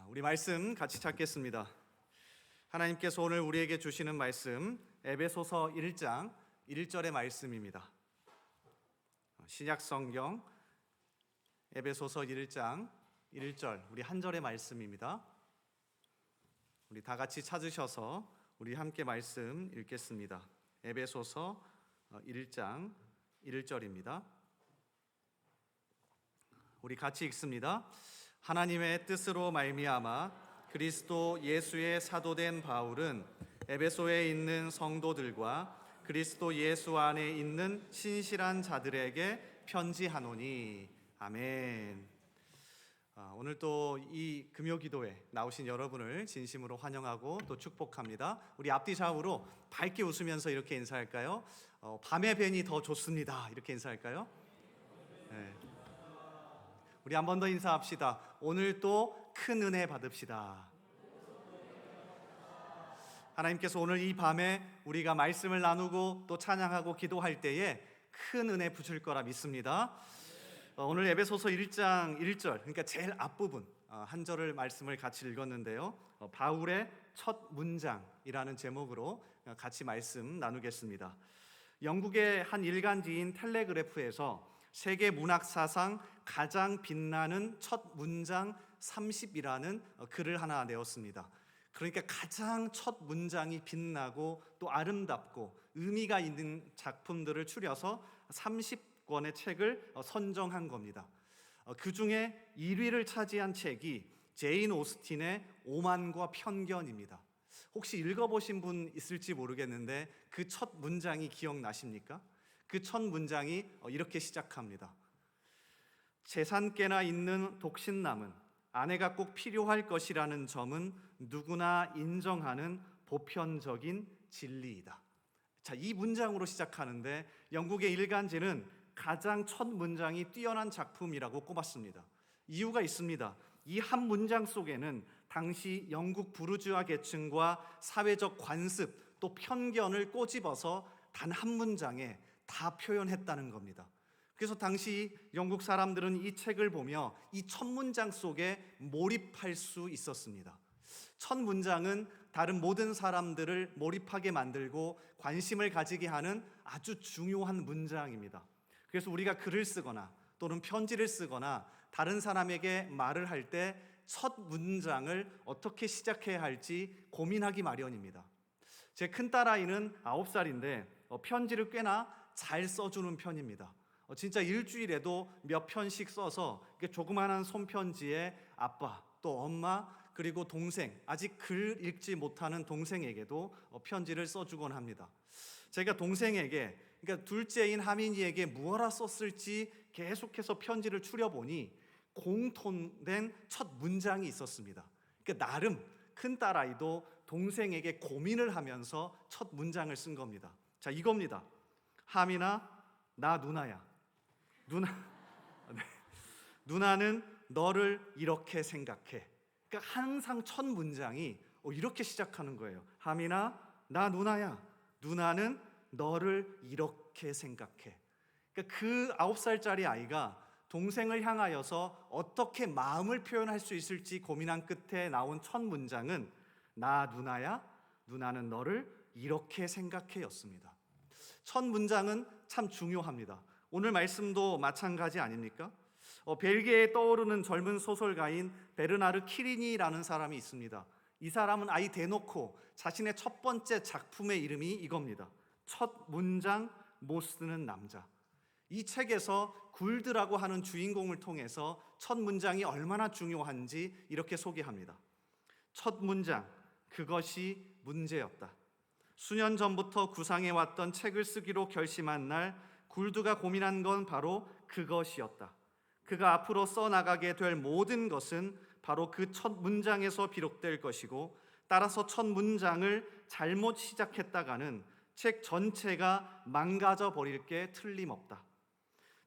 우리 말씀 같이 찾겠습니다. 하나님께서 오늘 우리에게 주시는 말씀 에베소서 1장 1절의 말씀입니다. 신약 성경 에베소서 1장 1절 우리 한 절의 말씀입니다. 우리 다 같이 찾으셔서 우리 함께 말씀 읽겠습니다. 에베소서 1장 1절입니다. 우리 같이 읽습니다. 하나님의 뜻으로 말미암아 그리스도 예수의 사도된 바울은 에베소에 있는 성도들과 그리스도 예수 안에 있는 신실한 자들에게 편지하노니. 아멘. 오늘 또 이 금요기도에 나오신 여러분을 진심으로 환영하고 또 축복합니다. 우리 앞뒤 좌우로 밝게 웃으면서 이렇게 인사할까요? 밤에 뵈니 더 좋습니다. 이렇게 인사할까요? 네. 우리 한 번 더 인사합시다. 오늘 또 큰 은혜 받읍시다. 하나님께서 오늘 이 밤에 우리가 말씀을 나누고 또 찬양하고 기도할 때에 큰 은혜 부실 거라 믿습니다. 오늘 에베소서 1장 1절, 그러니까 제일 앞부분 한 절을 말씀을 같이 읽었는데요. 바울의 첫 문장이라는 제목으로 같이 말씀 나누겠습니다. 영국의 한 일간지인 텔레그래프에서 세계 문학 사상 가장 빛나는 첫 문장 30이라는 글을 하나 내었습니다. 그러니까 가장 첫 문장이 빛나고 또 아름답고 의미가 있는 작품들을 추려서 30권의 책을 선정한 겁니다. 그 중에 1위를 차지한 책이 제인 오스틴의 오만과 편견입니다. 혹시 읽어보신 분 있을지 모르겠는데 그 첫 문장이 기억나십니까? 그 첫 문장이 이렇게 시작합니다. 재산께나 있는 독신남은 아내가 꼭 필요할 것이라는 점은 누구나 인정하는 보편적인 진리이다. 자, 이 문장으로 시작하는데 영국의 일간지는 가장 첫 문장이 뛰어난 작품이라고 꼽았습니다. 이유가 있습니다. 이 한 문장 속에는 당시 영국 부르주아 계층과 사회적 관습 또 편견을 꼬집어서 단 한 문장에 다 표현했다는 겁니다. 그래서 당시 영국 사람들은 이 책을 보며 이 첫 문장 속에 몰입할 수 있었습니다. 첫 문장은 다른 모든 사람들을 몰입하게 만들고 관심을 가지게 하는 아주 중요한 문장입니다. 그래서 우리가 글을 쓰거나 또는 편지를 쓰거나 다른 사람에게 말을 할 때 첫 문장을 어떻게 시작해야 할지 고민하기 마련입니다. 제 큰딸아이는 9살인데 편지를 꽤나 잘 써주는 편입니다. 진짜 일주일에도 몇 편씩 써서 조그마한 손편지에 아빠, 또 엄마, 그리고 동생, 아직 글 읽지 못하는 동생에게도 편지를 써주곤 합니다. 제가 동생에게, 그러니까 둘째인 하민이에게 무엇라 썼을지 계속해서 편지를 추려보니 공통된 첫 문장이 있었습니다. 그러니까 나름 큰딸아이도 동생에게 고민을 하면서 첫 문장을 쓴 겁니다. 자, 이겁니다. 하민아, 나 누나야. 누나는 너를 이렇게 생각해. 그러니까 항상 첫 문장이 이렇게 시작하는 거예요. 하민아, 나 누나야. 누나는 너를 이렇게 생각해. 그러니까 그 9살짜리 아이가 동생을 향하여서 어떻게 마음을 표현할 수 있을지 고민한 끝에 나온 첫 문장은 나 누나야. 누나는 너를 이렇게 생각해였습니다. 첫 문장은 참 중요합니다. 오늘 말씀도 마찬가지 아닙니까? 벨기에에 떠오르는 젊은 소설가인 베르나르 키리니라는 사람이 있습니다. 이 사람은 아예 대놓고 자신의 첫 번째 작품의 이름이 이겁니다. 첫 문장 못 쓰는 남자. 이 책에서 굴드라고 하는 주인공을 통해서 첫 문장이 얼마나 중요한지 이렇게 소개합니다. 첫 문장, 그것이 문제였다. 수년 전부터 구상해왔던 책을 쓰기로 결심한 날 굴드가 고민한 건 바로 그것이었다. 그가 앞으로 써나가게 될 모든 것은 바로 그 첫 문장에서 비롯될 것이고, 따라서 첫 문장을 잘못 시작했다가는 책 전체가 망가져 버릴 게 틀림없다.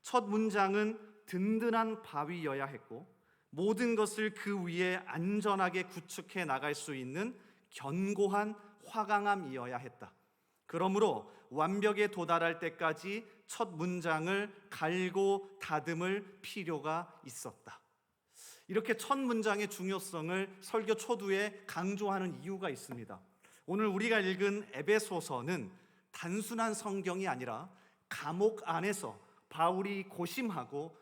첫 문장은 든든한 바위여야 했고, 모든 것을 그 위에 안전하게 구축해 나갈 수 있는 견고한 화강암이어야 했다. 그러므로 완벽에 도달할 때까지 첫 문장을 갈고 다듬을 필요가 있었다. 이렇게 첫 문장의 중요성을 설교 초두에 강조하는 이유가 있습니다. 오늘 우리가 읽은 에베소서는 단순한 성경이 아니라 감옥 안에서 바울이 고심하고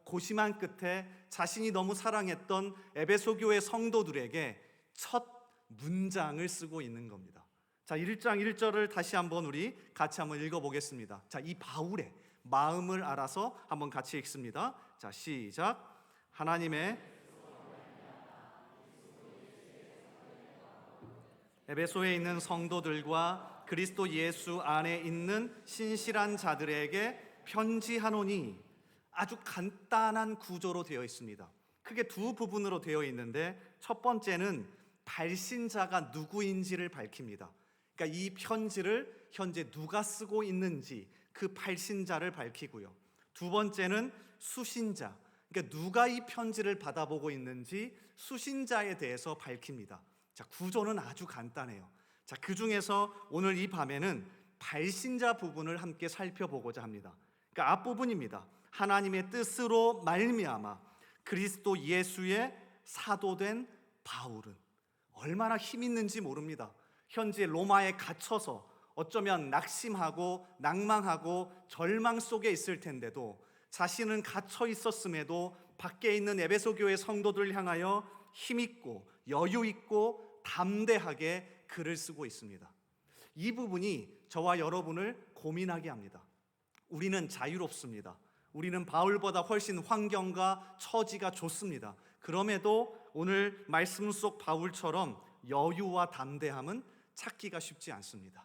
고심한 끝에 자신이 너무 사랑했던 에베소 교회 성도들에게 첫 문장을 쓰고 있는 겁니다. 자, 1장 1절을 다시 한번 우리 같이 한번 읽어보겠습니다. 자, 이 바울의 마음을 알아서 한번 같이 읽습니다. 자, 시작. 하나님의 에베소에 있는 성도들과 그리스도 예수 안에 있는 신실한 자들에게 편지하노니, 아주 간단한 구조로 되어 있습니다. 크게 두 부분으로 되어 있는데 첫 번째는 발신자가 누구인지를 밝힙니다. 그러니까 이 편지를 현재 누가 쓰고 있는지 그 발신자를 밝히고요. 두 번째는 수신자, 그러니까 누가 이 편지를 받아보고 있는지 수신자에 대해서 밝힙니다. 자, 구조는 아주 간단해요. 자, 그 중에서 오늘 이 밤에는 발신자 부분을 함께 살펴보고자 합니다. 그러니까 앞부분입니다. 하나님의 뜻으로 말미암아 그리스도 예수의 사도된 바울은, 얼마나 힘 있는지 모릅니다. 현재 로마에 갇혀서 어쩌면 낙심하고 낭망하고 절망 속에 있을 텐데도, 자신은 갇혀 있었음에도 밖에 있는 에베소 교회 성도들을 향하여 힘있고 여유있고 담대하게 글을 쓰고 있습니다. 이 부분이 저와 여러분을 고민하게 합니다. 우리는 자유롭습니다. 우리는 바울보다 훨씬 환경과 처지가 좋습니다. 그럼에도 오늘 말씀 속 바울처럼 여유와 담대함은 찾기가 쉽지 않습니다.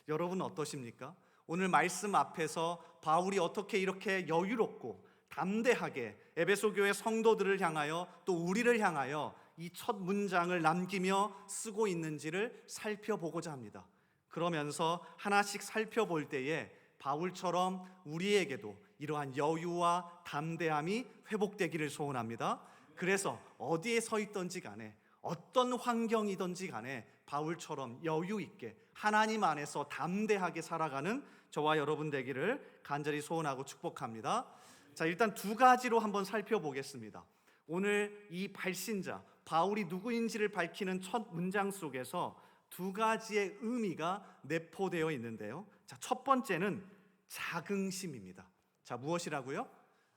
여러분 어떠십니까? 오늘 말씀 앞에서 바울이 어떻게 이렇게 여유롭고 담대하게 에베소 교회 성도들을 향하여 또 우리를 향하여 이 첫 문장을 남기며 쓰고 있는지를 살펴보고자 합니다. 그러면서 하나씩 살펴볼 때에 바울처럼 우리에게도 이러한 여유와 담대함이 회복되기를 소원합니다. 그래서 어디에 서 있든지 간에, 어떤 환경이든지 간에 바울처럼 여유 있게 하나님 안에서 담대하게 살아가는 저와 여러분 되기를 간절히 소원하고 축복합니다. 자, 일단 두 가지로 한번 살펴보겠습니다. 오늘 이 발신자 바울이 누구인지를 밝히는 첫 문장 속에서 두 가지의 의미가 내포되어 있는데요. 자, 첫 번째는 자긍심입니다. 자, 무엇이라고요?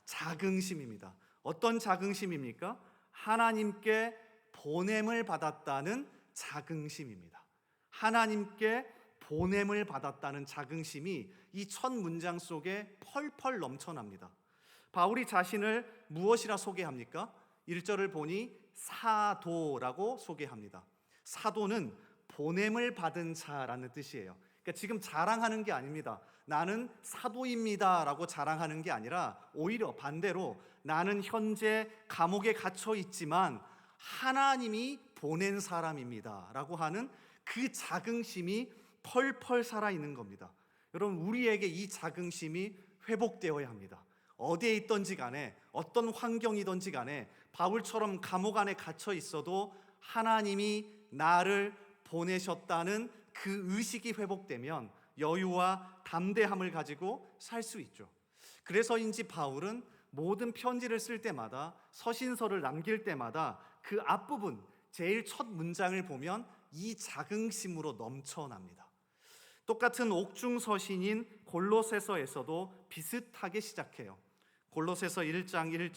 자긍심입니다. 어떤 자긍심입니까? 하나님께 보냄을 받았다는 자긍심입니다. 하나님께 보냄을 받았다는 자긍심이 이 첫 문장 속에 펄펄 넘쳐납니다. 바울이 자신을 무엇이라 소개합니까? 1절을 보니 사도라고 소개합니다. 사도는 보냄을 받은 자라는 뜻이에요. 그러니까 지금 자랑하는 게 아닙니다. 나는 사도입니다 라고 자랑하는 게 아니라 오히려 반대로 나는 현재 감옥에 갇혀 있지만 하나님이 보낸 사람입니다 라고 하는 그 자긍심이 펄펄 살아있는 겁니다. 여러분, 우리에게 이 자긍심이 회복되어야 합니다. 어디에 있든지 간에, 어떤 환경이든지 간에 바울처럼 감옥 안에 갇혀 있어도 하나님이 나를 보내셨다는 그 의식이 회복되면 여유와 담대함을 가지고 살 수 있죠. 그래서인지 바울은 모든 편지를 쓸 때마다, 서신서를 남길 때마다 그 앞부분 제일 첫 문장을 보면 이 자긍심으로 넘쳐납니다. 똑같은 옥중 서신인 골로새서에서도 비슷하게 시작해요. 골로새서 1장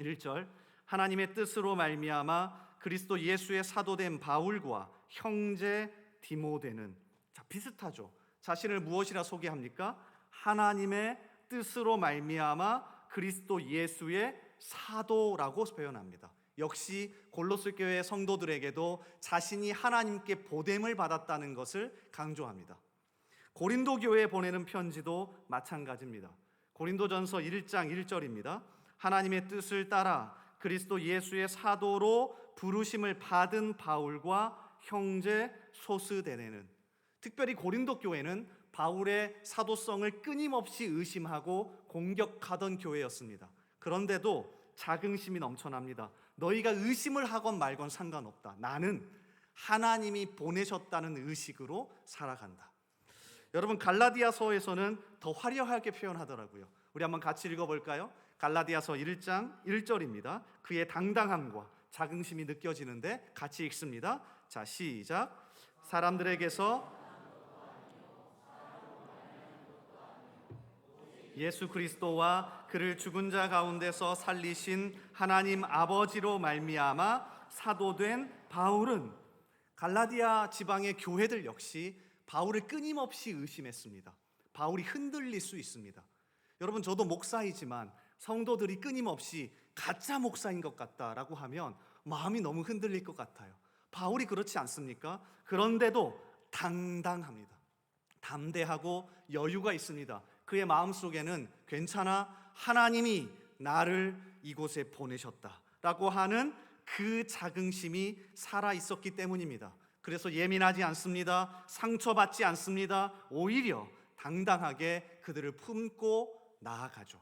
1절 하나님의 뜻으로 말미암아 그리스도 예수의 사도된 바울과 형제 디모데는, 자, 비슷하죠. 자신을 무엇이라 소개합니까? 하나님의 뜻으로 말미암아 그리스도 예수의 사도라고 표현합니다. 역시 골로새 교회 성도들에게도 자신이 하나님께 보냄을 받았다는 것을 강조합니다. 고린도 교회에 보내는 편지도 마찬가지입니다. 고린도전서 1장 1절입니다. 하나님의 뜻을 따라 그리스도 예수의 사도로 부르심을 받은 바울과 형제 소스데네는, 특별히 고린도 교회는 바울의 사도성을 끊임없이 의심하고 공격하던 교회였습니다. 그런데도 자긍심이 넘쳐납니다. 너희가 의심을 하건 말건 상관없다. 나는 하나님이 보내셨다는 의식으로 살아간다. 여러분, 갈라디아서에서는 더 화려하게 표현하더라고요. 우리 한번 같이 읽어볼까요? 갈라디아서 1장 1절입니다. 그의 당당함과 자긍심이 느껴지는데 같이 읽습니다. 자, 시작. 사람들에게서 예수 그리스도와 그를 죽은 자 가운데서 살리신 하나님 아버지로 말미암아 사도된 바울은, 갈라디아 지방의 교회들 역시 바울을 끊임없이 의심했습니다. 바울이 흔들릴 수 있습니다. 여러분, 저도 목사이지만 성도들이 끊임없이 가짜 목사인 것 같다라고 하면 마음이 너무 흔들릴 것 같아요. 바울이 그렇지 않습니까? 그런데도 당당합니다. 담대하고 여유가 있습니다. 그의 마음속에는 괜찮아, 하나님이 나를 이곳에 보내셨다라고 하는 그 자긍심이 살아 있었기 때문입니다. 그래서 예민하지 않습니다. 상처받지 않습니다. 오히려 당당하게 그들을 품고 나아가죠.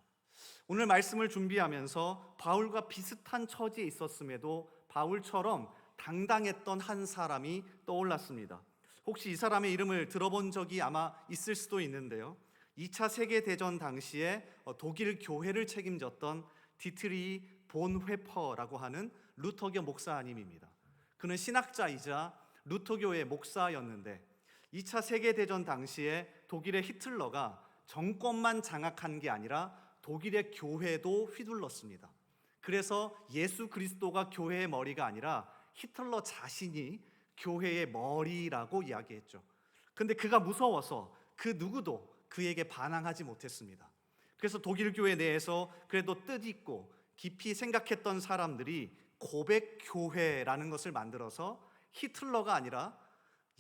오늘 말씀을 준비하면서 바울과 비슷한 처지에 있었음에도 바울처럼 당당했던 한 사람이 떠올랐습니다. 혹시 이 사람의 이름을 들어본 적이 아마 있을 수도 있는데요, 2차 세계대전 당시에 독일 교회를 책임졌던 디트리 본 회퍼라고 하는 루터교 목사님입니다. 그는 신학자이자 루터교의 목사였는데 2차 세계대전 당시에 독일의 히틀러가 정권만 장악한 게 아니라 독일의 교회도 휘둘렀습니다. 그래서 예수 그리스도가 교회의 머리가 아니라 히틀러 자신이 교회의 머리라고 이야기했죠. 근데 그가 무서워서 그 누구도 그에게 반항하지 못했습니다. 그래서 독일 교회 내에서 그래도 뜻있고 깊이 생각했던 사람들이 고백교회라는 것을 만들어서 히틀러가 아니라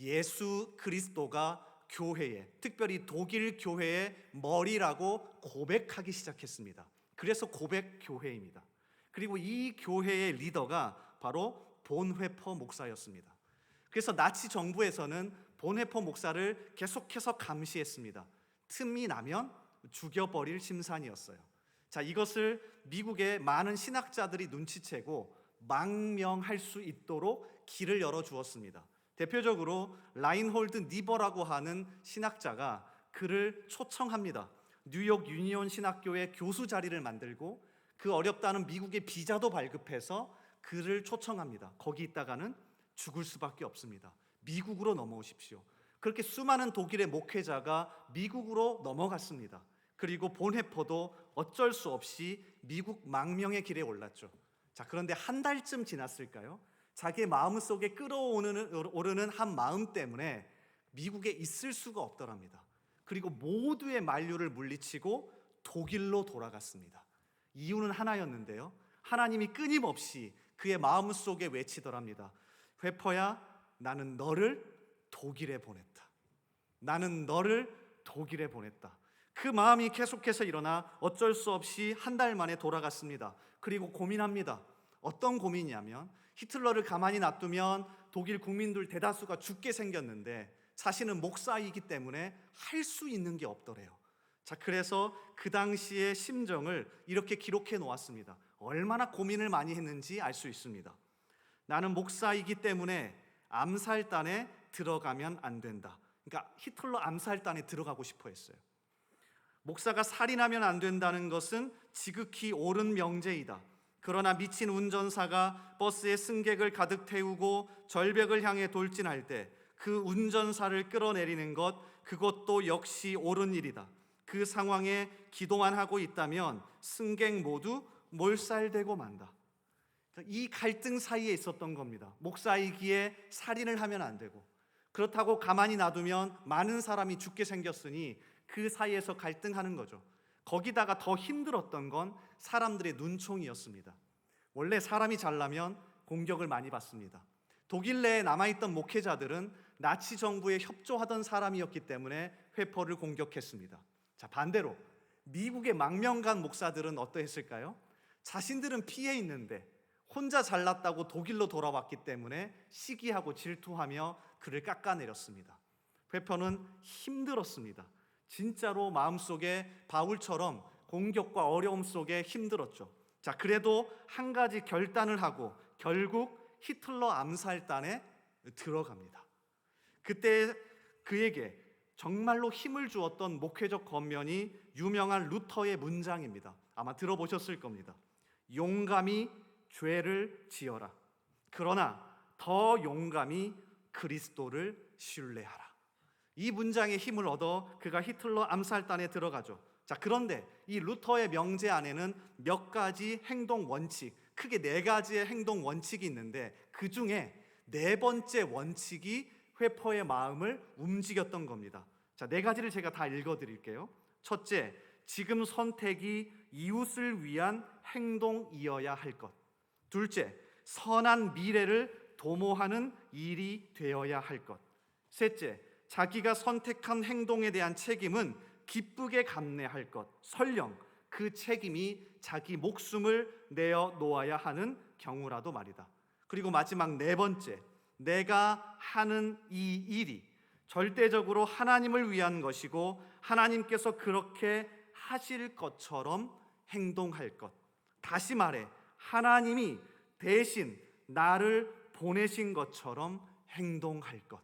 예수 그리스도가 교회의, 특별히 독일 교회의 머리라고 고백하기 시작했습니다. 그래서 고백교회입니다. 그리고 이 교회의 리더가 바로 본회퍼 목사였습니다. 그래서 나치 정부에서는 본회퍼 목사를 계속해서 감시했습니다. 틈이 나면 죽여버릴 심산이었어요. 자, 이것을 미국의 많은 신학자들이 눈치채고 망명할 수 있도록 길을 열어주었습니다. 대표적으로 라인홀드 니버라고 하는 신학자가 그를 초청합니다. 뉴욕 유니온 신학교의 교수 자리를 만들고 그 어렵다는 미국의 비자도 발급해서 그를 초청합니다. 거기 있다가는 죽을 수밖에 없습니다. 미국으로 넘어오십시오. 그렇게 수많은 독일의 목회자가 미국으로 넘어갔습니다. 그리고 본회퍼도 어쩔 수 없이 미국 망명의 길에 올랐죠. 자, 그런데 한 달쯤 지났을까요? 자기의 마음속에 끓어오르는 한 마음 때문에 미국에 있을 수가 없더랍니다. 그리고 모두의 만류를 물리치고 독일로 돌아갔습니다. 이유는 하나였는데요, 하나님이 끊임없이 그의 마음속에 외치더랍니다. 회퍼야, 나는 너를 독일에 보냈다. 나는 너를 독일에 보냈다. 그 마음이 계속해서 일어나 어쩔 수 없이 한 달 만에 돌아갔습니다. 그리고 고민합니다. 어떤 고민이냐면, 히틀러를 가만히 놔두면 독일 국민들 대다수가 죽게 생겼는데 자신은 목사이기 때문에 할 수 있는 게 없더래요. 자, 그래서 그 당시의 심정을 이렇게 기록해 놓았습니다. 얼마나 고민을 많이 했는지 알 수 있습니다. 나는 목사이기 때문에 암살단에 들어가면 안 된다. 그러니까 히틀러 암살단에 들어가고 싶어 했어요. 목사가 살인하면 안 된다는 것은 지극히 옳은 명제이다. 그러나 미친 운전사가 버스에 승객을 가득 태우고 절벽을 향해 돌진할 때 그 운전사를 끌어내리는 것, 그것도 역시 옳은 일이다. 그 상황에 기도만 하고 있다면 승객 모두 몰살되고 만다. 이 갈등 사이에 있었던 겁니다. 목사이기에 살인을 하면 안 되고, 그렇다고 가만히 놔두면 많은 사람이 죽게 생겼으니 그 사이에서 갈등하는 거죠. 거기다가 더 힘들었던 건 사람들의 눈총이었습니다. 원래 사람이 잘나면 공격을 많이 받습니다. 독일 내에 남아있던 목회자들은 나치 정부에 협조하던 사람이었기 때문에 회퍼를 공격했습니다. 자, 반대로 미국의 망명간 목사들은 어떠했을까요? 자신들은 피해 있는데 혼자 잘났다고 독일로 돌아왔기 때문에 시기하고 질투하며 그를 깎아내렸습니다. 회퍼는 힘들었습니다. 진짜로 마음속에 바울처럼 공격과 어려움 속에 힘들었죠. 자, 그래도 한 가지 결단을 하고 결국 히틀러 암살단에 들어갑니다. 그때 그에게 정말로 힘을 주었던 목회적 권면이 유명한 루터의 문장입니다. 아마 들어보셨을 겁니다. 용감히 죄를 지어라. 그러나 더 용감히 그리스도를 신뢰하라. 이 문장의 힘을 얻어 그가 히틀러 암살단에 들어가죠. 자, 그런데 이 루터의 명제 안에는 몇 가지 행동 원칙, 크게 4가지의 행동 원칙이 있는데 그 중에 4번째 원칙이 회퍼의 마음을 움직였던 겁니다. 자, 4가지를 제가 다 읽어드릴게요. 첫째, 지금 선택이 이웃을 위한 행동이어야 할 것. 둘째, 선한 미래를 도모하는 일이 되어야 할 것. 셋째, 자기가 선택한 행동에 대한 책임은 기쁘게 감내할 것. 설령 그 책임이 자기 목숨을 내어 놓아야 하는 경우라도 말이다. 그리고 마지막 4번째, 내가 하는 이 일이 절대적으로 하나님을 위한 것이고 하나님께서 그렇게 하실 것처럼 행동할 것. 다시 말해 하나님이 대신 나를 보내신 것처럼 행동할 것.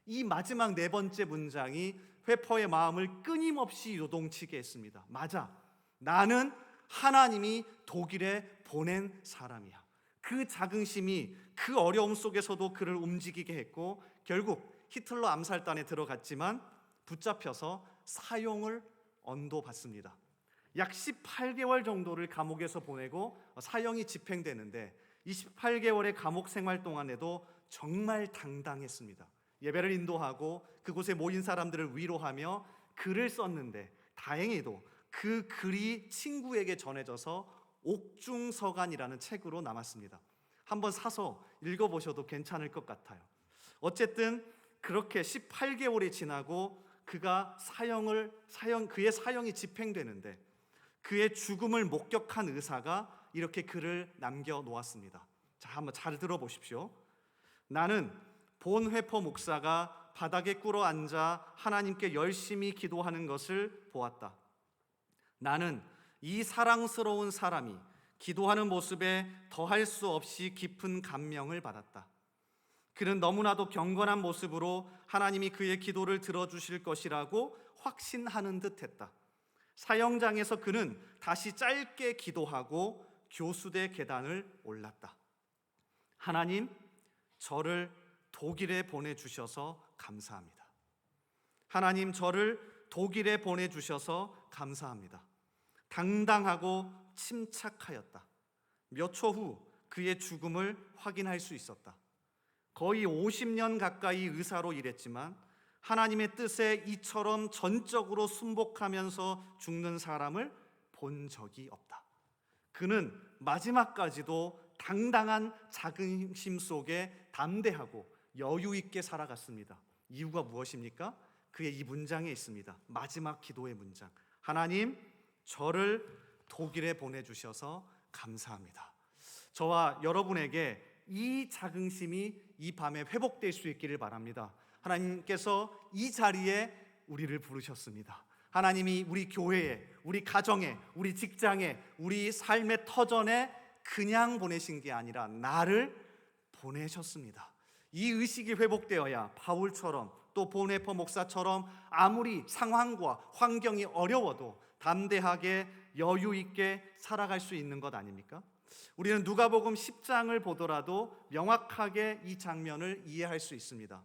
이 마지막 4번째 문장이 회퍼의 마음을 끊임없이 요동치게 했습니다. 맞아, 나는 하나님이 독일에 보낸 사람이야. 그 자긍심이 그 어려움 속에서도 그를 움직이게 했고 결국 히틀러 암살단에 들어갔지만 붙잡혀서 사형을 언도받습니다. 약 18개월 정도를 감옥에서 보내고 사형이 집행되는데 28개월의 감옥 생활 동안에도 정말 당당했습니다. 예배를 인도하고 그곳에 모인 사람들을 위로하며 글을 썼는데 다행히도 그 글이 친구에게 전해져서 옥중서간이라는 책으로 남았습니다. 한번 사서 읽어보셔도 괜찮을 것 같아요. 어쨌든 그렇게 18개월이 지나고 그가 그의 사형이 집행되는데 그의 죽음을 목격한 의사가 이렇게 글을 남겨놓았습니다. 자, 한번 잘 들어보십시오. 나는 본 회퍼 목사가 바닥에 꿇어 앉아 하나님께 열심히 기도하는 것을 보았다. 나는 이 사랑스러운 사람이 기도하는 모습에 더할 수 없이 깊은 감명을 받았다. 그는 너무나도 경건한 모습으로 하나님이 그의 기도를 들어주실 것이라고 확신하는 듯했다. 사형장에서 그는 다시 짧게 기도하고 교수대 계단을 올랐다. 하나님, 저를 독일에 보내주셔서 감사합니다. 하나님, 저를 독일에 보내주셔서 감사합니다. 당당하고 침착하였다. 몇 초 후 그의 죽음을 확인할 수 있었다. 거의 50년 가까이 의사로 일했지만 하나님의 뜻에 이처럼 전적으로 순복하면서 죽는 사람을 본 적이 없다. 그는 마지막까지도 당당한 자긍심 속에 담대하고 여유 있게 살아갔습니다. 이유가 무엇입니까? 그의 이 문장에 있습니다. 마지막 기도의 문장. 하나님, 저를 독일에 보내주셔서 감사합니다. 저와 여러분에게 이 자긍심이 이 밤에 회복될 수 있기를 바랍니다. 하나님께서 이 자리에 우리를 부르셨습니다. 하나님이 우리 교회에, 우리 가정에, 우리 직장에, 우리 삶의 터전에 그냥 보내신 게 아니라 나를 보내셨습니다. 이 의식이 회복되어야 바울처럼 또 보네퍼 목사처럼 아무리 상황과 환경이 어려워도 담대하게 여유 있게 살아갈 수 있는 것 아닙니까? 우리는 누가복음 10장을 보더라도 명확하게 이 장면을 이해할 수 있습니다.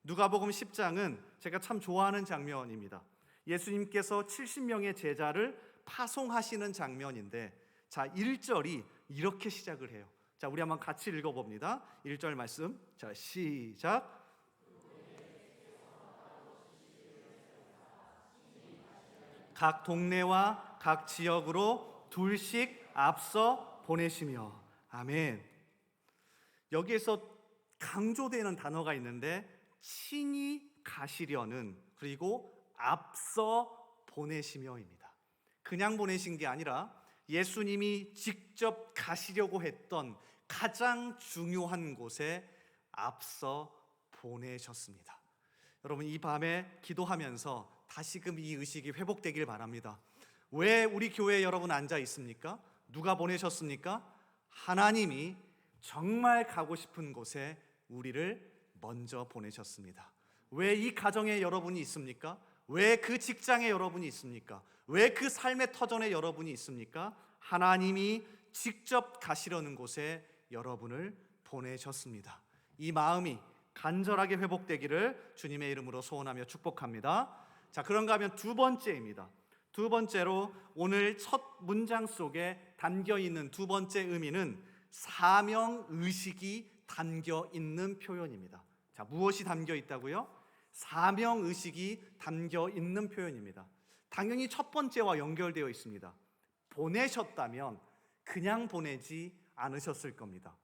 누가복음 10장은 제가 참 좋아하는 장면입니다. 예수님께서 70명의 제자를 파송하시는 장면인데, 자, 1절이 이렇게 시작을 해요. 자, 우리 한번 같이 읽어봅니다. 1절 말씀. 자, 시작. 각 동네와 각 지역으로 둘씩 앞서 보내시며. 아멘. 여기에서 강조되는 단어가 있는데 친히 가시려는, 그리고 앞서 보내시며입니다. 그냥 보내신 게 아니라 예수님이 직접 가시려고 했던 가장 중요한 곳에 앞서 보내셨습니다. 여러분, 이 밤에 기도하면서 다시금 이 의식이 회복되길 바랍니다. 왜 우리 교회에 여러분 앉아 있습니까? 누가 보내셨습니까? 하나님이 정말 가고 싶은 곳에 우리를 먼저 보내셨습니다. 왜 이 가정에 여러분이 있습니까? 왜 그 직장에 여러분이 있습니까? 왜 그 삶의 터전에 여러분이 있습니까? 하나님이 직접 가시려는 곳에 여러분을 보내셨습니다. 이 마음이 간절하게 회복되기를 주님의 이름으로 소원하며 축복합니다. 자, 그런가 하면 두 번째입니다. 두 번째로 오늘 첫 문장 속에 담겨 있는 두 번째 의미는 사명 의식이 담겨 있는 표현입니다. 자, 무엇이 담겨 있다고요? 사명 의식이 담겨 있는 표현입니다. 당연히 첫 번째와 연결되어 있습니다. 보내셨다면 그냥 보내지 않으셨을 겁니다.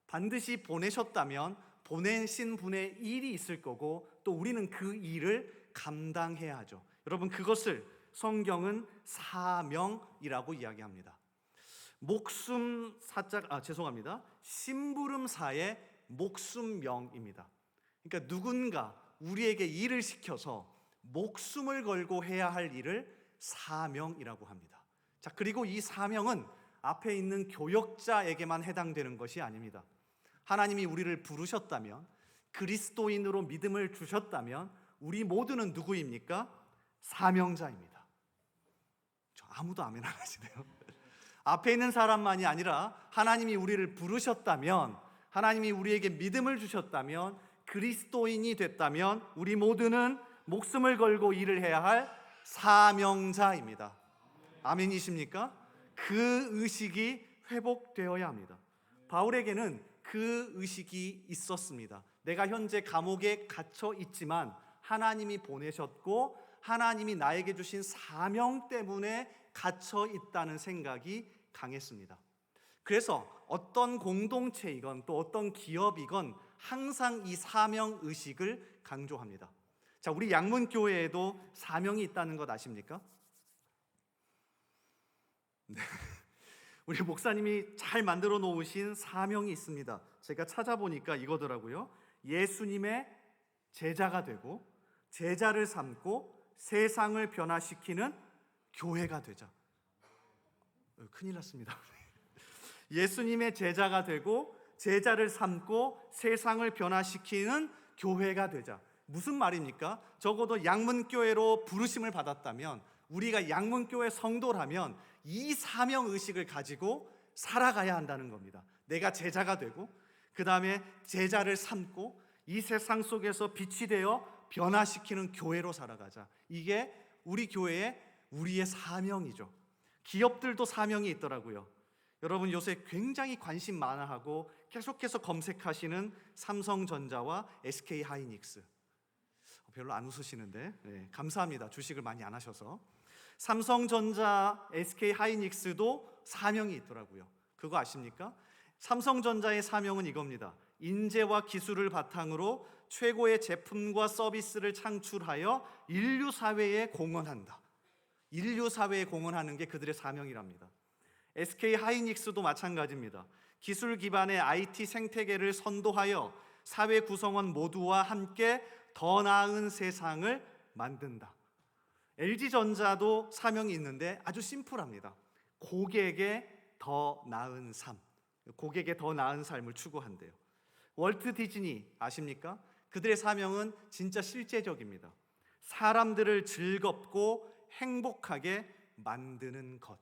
반드시 보내셨다면 보내신 분의 일이 있을 거고 또 우리는 그 일을 감당해야 하죠. 여러분, 그것을 성경은 사명이라고 이야기합니다. 심부름사의 목숨명입니다. 그러니까 누군가 우리에게 일을 시켜서 목숨을 걸고 해야 할 일을 사명이라고 합니다. 자, 그리고 이 사명은 앞에 있는 교역자에게만 해당되는 것이 아닙니다. 하나님이 우리를 부르셨다면, 그리스도인으로 믿음을 주셨다면 우리 모두는 누구입니까? 사명자입니다. 아무도 아멘 안 하시네요. 앞에 있는 사람만이 아니라 하나님이 우리를 부르셨다면, 하나님이 우리에게 믿음을 주셨다면, 그리스도인이 됐다면 우리 모두는 목숨을 걸고 일을 해야 할 사명자입니다. 아멘이십니까? 그 의식이 회복되어야 합니다. 바울에게는 그 의식이 있었습니다. 내가 현재 감옥에 갇혀 있지만 하나님이 보내셨고 하나님이 나에게 주신 사명 때문에 갇혀 있다는 생각이 강했습니다. 그래서 어떤 공동체이건 또 어떤 기업이건 항상 이 사명 의식을 강조합니다. 자, 우리 양문교회에도 사명이 있다는 것 아십니까? 네. 우리 목사님이 잘 만들어 놓으신 사명이 있습니다. 제가 찾아보니까 이거더라고요. 예수님의 제자가 되고 제자를 삼고 세상을 변화시키는 교회가 되자. 큰일 났습니다. 예수님의 제자가 되고 제자를 삼고 세상을 변화시키는 교회가 되자. 무슨 말입니까? 적어도 양문교회로 부르심을 받았다면, 우리가 양문교회 성도라면 이 사명의식을 가지고 살아가야 한다는 겁니다. 내가 제자가 되고 그 다음에 제자를 삼고 이 세상 속에서 빛이 되어 변화시키는 교회로 살아가자. 이게 우리 교회의 우리의 사명이죠. 기업들도 사명이 있더라고요. 여러분, 요새 굉장히 관심 많아하고 계속해서 검색하시는 삼성전자와 SK하이닉스. 별로 안 웃으시는데, 네, 감사합니다. 주식을 많이 안 하셔서. 삼성전자, SK하이닉스도 사명이 있더라고요. 그거 아십니까? 삼성전자의 사명은 이겁니다. 인재와 기술을 바탕으로 최고의 제품과 서비스를 창출하여 인류 사회에 공헌한다. 인류 사회에 공헌하는 게 그들의 사명이랍니다. SK하이닉스도 마찬가지입니다. 기술 기반의 IT 생태계를 선도하여 사회 구성원 모두와 함께 더 나은 세상을 만든다. LG전자도 사명이 있는데 아주 심플합니다. 고객의 더 나은 삶, 고객의 더 나은 삶을 추구한대요. 월트 디즈니 아십니까? 그들의 사명은 진짜 실제적입니다. 사람들을 즐겁고 행복하게 만드는 것.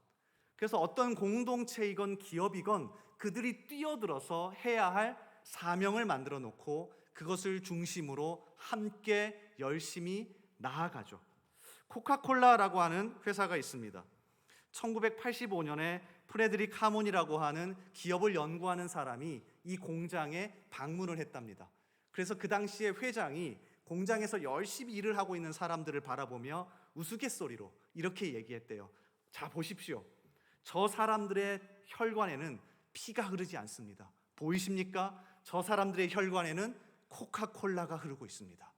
그래서 어떤 공동체이건 기업이건 그들이 뛰어들어서 해야 할 사명을 만들어 놓고 그것을 중심으로 함께 열심히 나아가죠. 코카콜라라고 하는 회사가 있습니다. 1985년에 프레드릭 하몬이라고 하는 기업을 연구하는 사람이 이 공장에 방문을 했답니다. 그래서 그 당시에 회장이 공장에서 열심히 일을 하고 있는 사람들을 바라보며 우스갯소리로 이렇게 얘기했대요. 자, 보십시오. 저 사람들의 혈관에는 피가 흐르지 않습니다. 보이십니까? 저 사람들의 혈관에는 코카콜라가 흐르고 있습니다.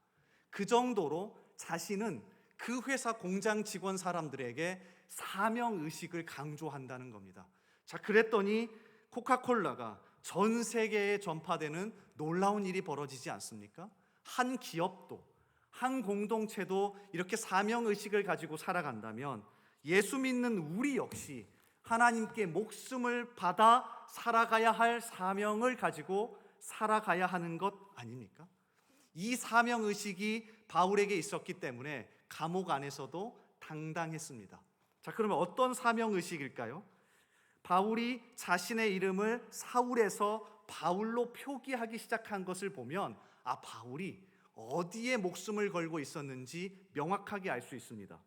그 정도로 자신은 그 회사 공장 직원 사람들에게 사명의식을 강조한다는 겁니다. 자, 그랬더니 코카콜라가 전 세계에 전파되는 놀라운 일이 벌어지지 않습니까? 한 기업도, 한 공동체도 이렇게 사명의식을 가지고 살아간다면 예수 믿는 우리 역시 하나님께 목숨을 받아 살아가야 할 사명을 가지고 살아가야 하는 것 아닙니까? 이 사명의식이 바울에게 있었기 때문에 감옥 안에서도 당당했습니다. 자, 그러면 어떤 사명의식일까요? 바울이 자신의 이름을 사울에서 바울로 표기하기 시작한 것을 보면 바울이 어디에 목숨을 걸고 있었는지 명확하게 알 수 있습니다.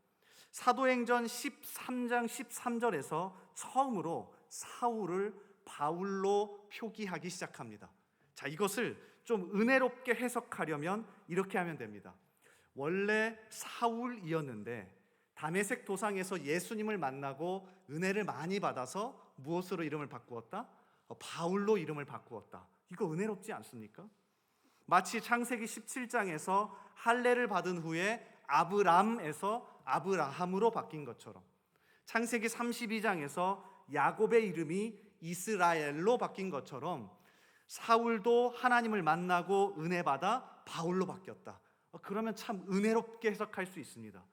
사도행전 13장 13절에서 처음으로 사울을 바울로 표기하기 시작합니다. 자, 이것을 좀 은혜롭게 해석하려면 이렇게 하면 됩니다. 원래 사울이었는데 다메섹 도상에서 예수님을 만나고 은혜를 많이 받아서 무엇으로 이름을 바꾸었다? 바울로 이름을 바꾸었다. 이거 은혜롭지 않습니까? 마치 창세기 17장에서 할례를 받은 후에 아브람에서 아브라함으로 바뀐 것처럼, 창세기 32장에서 야곱의 이름이 이스라엘로 바뀐 것처럼 사울도 하나님을 만나고 은혜 받아 바울로 바뀌었다. 그러면 참 은혜롭게 해석할 수 있습니다.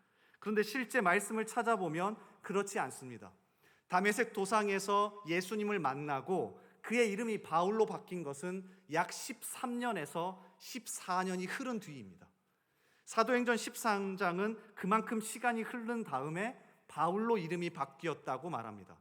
그런데 실제 말씀을 찾아보면 그렇지 않습니다. 다메섹 도상에서 예수님을 만나고 그의 이름이 바울로 바뀐 것은 약 13년에서 14년이 흐른 뒤입니다. 사도행전 13장은 그만큼 시간이 흐른 다음에 바울로 이름이 바뀌었다고 말합니다.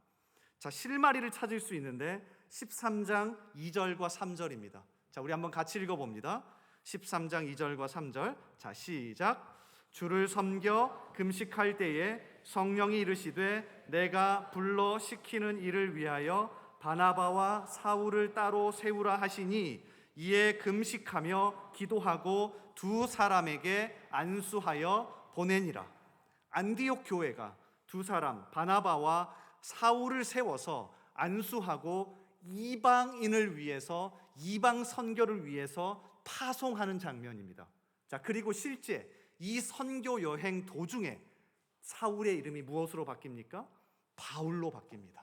자, 실마리를 찾을 수 있는데 13장 2절과 3절입니다. 자, 우리 한번 같이 읽어봅니다. 13장 2절과 3절. 자, 시작. 주를 섬겨 금식할 때에 성령이 이르시되 내가 불러 시키는 일을 위하여 바나바와 사울을 따로 세우라 하시니 이에 금식하며 기도하고 두 사람에게 안수하여 보내니라. 안디옥 교회가 두 사람 바나바와 사울을 세워서 안수하고 이방인을 위해서, 이방 선교를 위해서 파송하는 장면입니다. 자, 그리고 실제 이 선교 여행 도중에 사울의 이름이 무엇으로 바뀝니까? 바울로 바뀝니다.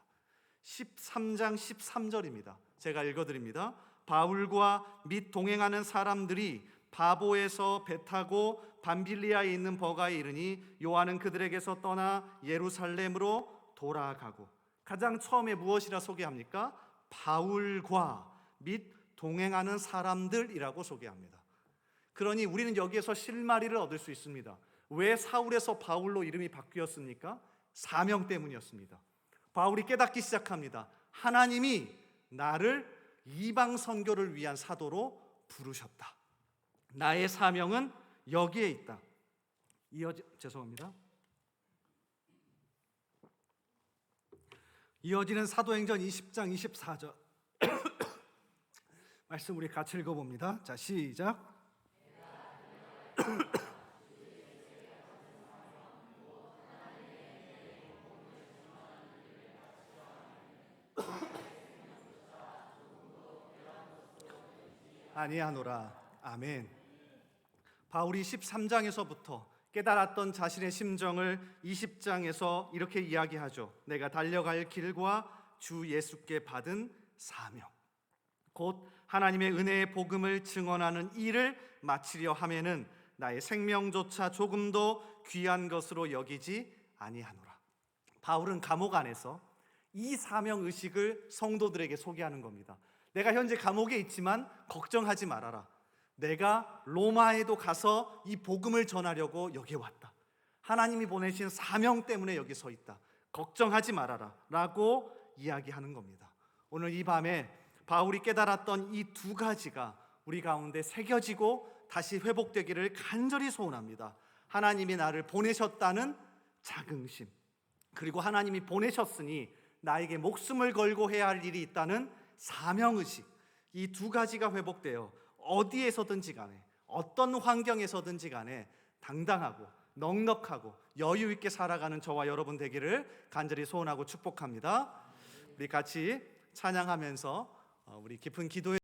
13장 13절입니다. 제가 읽어드립니다. 바울과 및 동행하는 사람들이 바보에서 배 타고 밤빌리아에 있는 버가에 이르니 요한은 그들에게서 떠나 예루살렘으로 돌아가고. 가장 처음에 무엇이라 소개합니까? 바울과 및 동행하는 사람들이라고 소개합니다. 그러니 우리는 여기에서 실마리를 얻을 수 있습니다. 왜 사울에서 바울로 이름이 바뀌었습니까? 사명 때문이었습니다. 바울이 깨닫기 시작합니다. 하나님이 나를 이방 선교를 위한 사도로 부르셨다. 나의 사명은 여기에 있다. 이어지는 사도행전 20장 24절 말씀 우리 같이 읽어봅니다. 자, 시작. 아니하노라. 아멘. 바울이 13장에서부터 깨달았던 자신의 심정을 20장에서 이렇게 이야기하죠. 내가 달려갈 길과 주 예수께 받은 사명, 곧 하나님의 은혜의 복음을 증언하는 일을 마치려 하면은 나의 생명조차 조금도 귀한 것으로 여기지 아니하노라. 바울은 감옥 안에서 이 사명 의식을 성도들에게 소개하는 겁니다. 내가 현재 감옥에 있지만 걱정하지 말아라. 내가 로마에도 가서 이 복음을 전하려고 여기에 왔다. 하나님이 보내신 사명 때문에 여기 서 있다. 걱정하지 말아라 라고 이야기하는 겁니다. 오늘 이 밤에 바울이 깨달았던 이 두 가지가 우리 가운데 새겨지고 다시 회복되기를 간절히 소원합니다. 하나님이 나를 보내셨다는 자긍심, 그리고 하나님이 보내셨으니 나에게 목숨을 걸고 해야 할 일이 있다는 사명의식, 이 두 가지가 회복되어 어디에서든지 간에, 어떤 환경에서든지 간에 당당하고 넉넉하고 여유 있게 살아가는 저와 여러분 되기를 간절히 소원하고 축복합니다. 우리 같이 찬양하면서 우리 깊은 기도에